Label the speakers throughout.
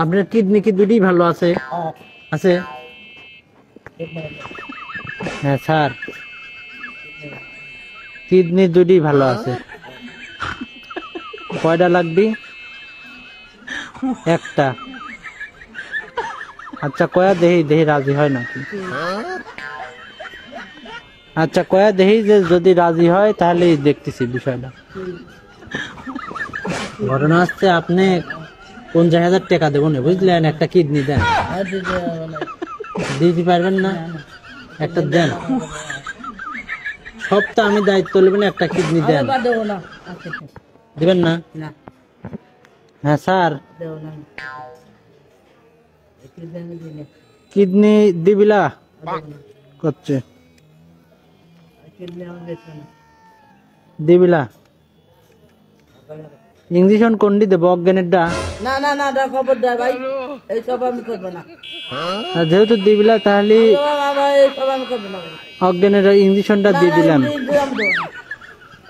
Speaker 1: আপনার কিডনি কি দুটি ভালো আছে? আছে? হ্যাঁ স্যার, কিডনি দুটি ভালো আছে। কয়টা লাগবে? একটা। আচ্ছা কয়া দেহি দেহি রাজি হয় নাকি? আচ্ছা কয়া দেহি যে যদি রাজি হয় তাহলে দেখতেছি বিষয়টা। ঘটনা হচ্ছে আপনি 50,000 টাকা দেবো না বুঝলেন, একটা কিডনি দেন। দিতে পারবেন না? একটা দেন, সবটা আমি দায়িত্ব নেবেন, একটা কিডনি দেন। দিবেন না? হ্যাঁ স্যার, কিডনি দিবিলা করছে দিবিলা। ইঞ্জেকশন কোনটি দেবো? অজ্ঞানেরটা?
Speaker 2: না না না খবর দেয় ভাই, এইসব আমি করবো না।
Speaker 1: যেহেতু দিবিলা তাহলে
Speaker 2: এইসব আমি করবো না।
Speaker 1: অজ্ঞানের ইঞ্জেকশনটা দিয়ে দিলাম।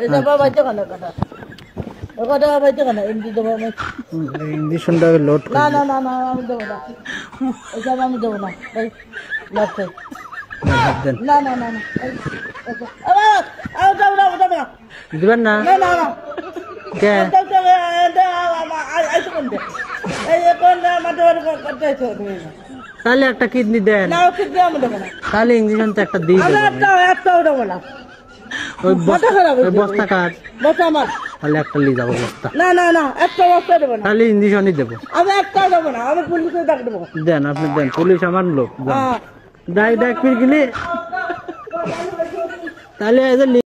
Speaker 2: এইসব বাইতে কেন কথা, কথা বাইতে কেন এমনি দেবো আমি।
Speaker 1: ইঞ্জেকশনটা লোড
Speaker 2: না না না না আমি দেবো না, এইসব আমি দেবো না ভাই, লাগছে। না না না না
Speaker 1: দিবেন না?
Speaker 2: না না না
Speaker 1: কে? তাহলে একটা কিডনি দেন, তাহলে ইঞ্জেকশন তো একটা দিয়ে দেবো। ওই বস্তা কার? তাহলে একটা নিয়ে যাবো বস্তা।
Speaker 2: না না না একটা বস্তা দেবো না,
Speaker 1: তাহলে ইঞ্জেকশনই দেবো।
Speaker 2: আমি একটা দেবো না, আমি পুলিশে ডাক দেবো।
Speaker 1: দেন, আপনি দেন, পুলিশ আমার লোক। ডাক ডাক ফির গেলে তাহলে